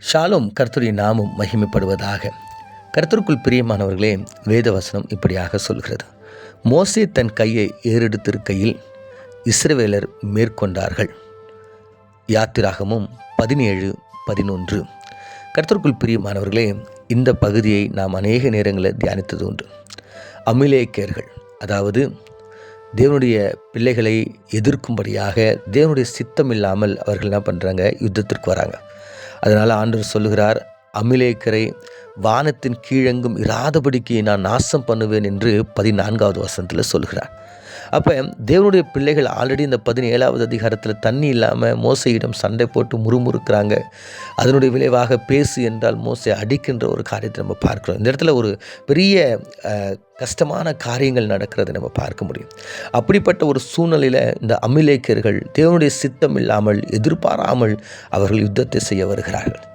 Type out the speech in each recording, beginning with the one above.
ஷாሎም. கர்த்தருடைய நாமம் மகிமைப்படுவதாக. கர்த்தருக்குள் பிரியமானவர்களே, வேதவசனம் இப்படியாக சொல்கிறது. மோசே தன் கையை ஏறெடுத்திருக்கையில் இஸ்ரவேலர் மேற்கொண்டார்கள். யாத்திராகமும் 17:11. கர்த்தருக்குள் பிரியமானவர்களே, இந்த பகுதியை நாம் அநேக நேரங்களில் தியானித்தது உண்டு. அமிலேக்கியர்கள், அதாவது தேவனுடைய பிள்ளைகளை எதிர்க்கும்படியாக தேவனுடைய சித்தம் இல்லாமல் அவர்கள் என்ன பண்ணுறாங்க, யுத்தத்திற்கு வராங்க. அதனால் ஆண்டவர் சொல்லுகிறார், அமிலேக்கரை வானத்தின் கீழெங்கும் இராதபடிக்கு நான் நாசம் பண்ணுவேன் என்று 14வது வசனத்தில் சொல்கிறார். அப்போ தேவனுடைய பிள்ளைகள் ஆல்ரெடி இந்த 17வது அதிகாரத்தில் தண்ணி இல்லாமல் மோசையிடம் சண்டை போட்டு முறுமுறுக்கிறாங்க. அதனுடைய விளைவாக பேசு என்றால் மோசை அடிக்கின்ற ஒரு காரியத்தை நம்ம பார்க்குறோம். இந்த இடத்துல ஒரு பெரிய கஷ்டமான காரியங்கள் நடக்கிறத நம்ம பார்க்க முடியும். அப்படிப்பட்ட ஒரு சூழ்நிலையில் இந்த அமிலேக்கியர்கள் தேவனுடைய சித்தம் இல்லாமல் எதிர்பாராமல் அவர்கள் யுத்தத்தை செய்ய வருகிறார்கள்.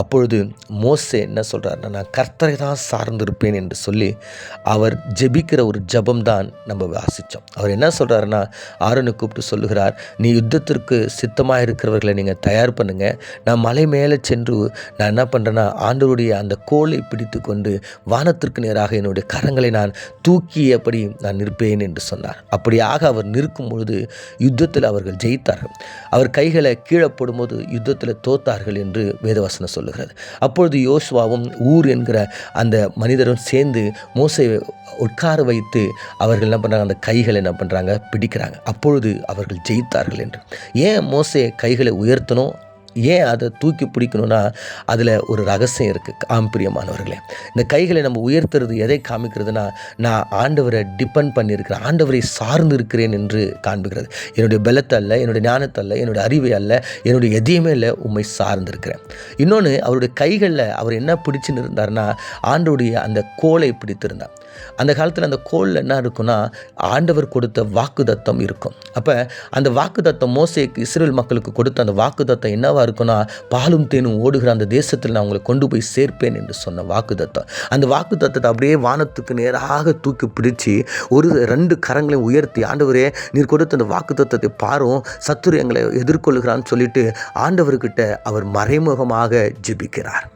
அப்பொழுது மோசே என்ன சொல்கிறார்னா, நான் கர்த்தரை தான் சார்ந்திருப்பேன் என்று சொல்லி அவர் ஜெபிக்கிற ஒரு ஜபம்தான் நம்ம வாசித்தோம். அவர் என்ன சொல்கிறாருன்னா, ஆரோனை கூப்பிட்டு சொல்லுகிறார், நீ யுத்தத்திற்கு சித்தமாக இருக்கிறவர்களை நீங்கள் தயார் பண்ணுங்கள். நான் மலை மேலே சென்று நான் என்ன பண்ணுறேன்னா, ஆண்டவருடைய அந்த கோலை பிடித்து கொண்டு வானத்திற்கு நேராக என்னுடைய கரங்களை நான் தூக்கியபடி நான் நிற்பேன் என்று சொன்னார். அப்படியாக அவர் நிற்கும் பொழுது யுத்தத்தில் அவர்கள் ஜெயித்தார்கள். அவர் கைகளை கீழே போடும்போது யுத்தத்தில் தோத்தார்கள் என்று வேதவசனம் சொல்லுகிறது. அப்பொழுது யோசுவாவும் ஊர் என்கிற அந்த மனிதரும் சேர்ந்து மோசேயை உட்கார வைத்து அவர்கள் என்ன பண்ணுறாங்க, அந்த கைகளை என்ன பண்ணுறாங்க, பிடிக்கிறாங்க. அப்பொழுது அவர்கள் ஜெயித்தார்கள் என்று. ஏன் மோசே கைகளை உயர்த்தணும், ஏன் அதை தூக்கி பிடிக்கணும்னா அதில் ஒரு ரகசியம் இருக்குது. பிரியமானவர்களே, இந்த கைகளை நம்ம உயர்த்துறது எதை காமிக்கிறதுனா, நான் ஆண்டவரை டிபெண்ட் பண்ணியிருக்கிறேன், ஆண்டவரை சார்ந்து இருக்கிறேன் என்று காண்பிக்கிறது. என்னுடைய பலத்தை அல்ல, என்னுடைய ஞானத்தை அல்ல, என்னுடைய அறிவை அல்ல, என்னுடைய எதையுமே இல்லை, உண்மை சார்ந்திருக்கிறேன். இன்னொன்று, அவருடைய கைகளில் அவர் என்ன பிடிச்சுன்னு இருந்தார்னா, ஆண்டவருடைய அந்த கோலை பிடித்திருந்தார். அந்த காலத்தில் அந்த கோலில் என்ன இருக்குன்னா, ஆண்டவர் கொடுத்த வாக்குத்தத்தம் இருக்கும். அப்போ அந்த வாக்குத்தத்தம் மோசேக்கு இஸ்ரவேல் மக்களுக்கு கொடுத்த அந்த வாக்குத்தத்தம் என்னவா இருக்குன்னா, பாலும் தேனும் ஓடுகிற அந்த தேசத்தில் நான் உங்களை கொண்டு போய் சேர்ப்பேன் என்று சொன்ன வாக்குத்தத்தம். அந்த வாக்குத்தத்தத்தை அப்படியே வானத்துக்கு நேராக தூக்கி பிடிச்சி 2 கரங்களையும் உயர்த்தி, ஆண்டவரே நீர் கொடுத்த அந்த வாக்குத்தத்தத்தை பாரும், சத்துரு எங்களை எதிர்கொள்கிறான்னு சொல்லிட்டு ஆண்டவர்கிட்ட அவர் மறைமுகமாக ஜெபிக்கிறார்.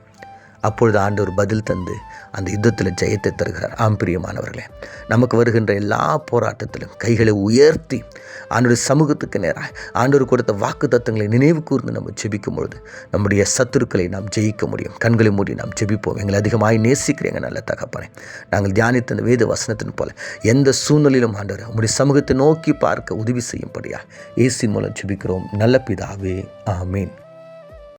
அப்பொழுது ஆண்டவர் பதில் தந்து அந்த யுத்தத்தில் ஜெயத்தை தருகிறார். பிரியமானவர்களே, நமக்கு வருகின்ற எல்லா போராட்டத்திலும் கைகளை உயர்த்தி ஆண்டவருடைய சமூகத்துக்கு நேராக ஆண்டவர் கொடுத்த வாக்கு தத்தங்களை நினைவு கூர்ந்து நம்ம ஜெபிக்கும் பொழுது நம்முடைய சத்துருக்களை நாம் ஜெயிக்க முடியும். கண்களை மூடி நாம் ஜெபிப்போம். எங்களை அதிகமாக நேசிக்கிறீங்க நல்ல தகப்பனே. நாங்கள் தியானித்த அந்த வேத வசனத்தின் போல எந்த சூழ்நிலையிலும் ஆண்டவர் நம்முடைய சமூகத்தை நோக்கி பார்க்க உதவி செய்யும்படியா இயேசுவின் மூலம் ஜெபிக்கிறோம் நல்ல பிதாவே, ஆமீன்.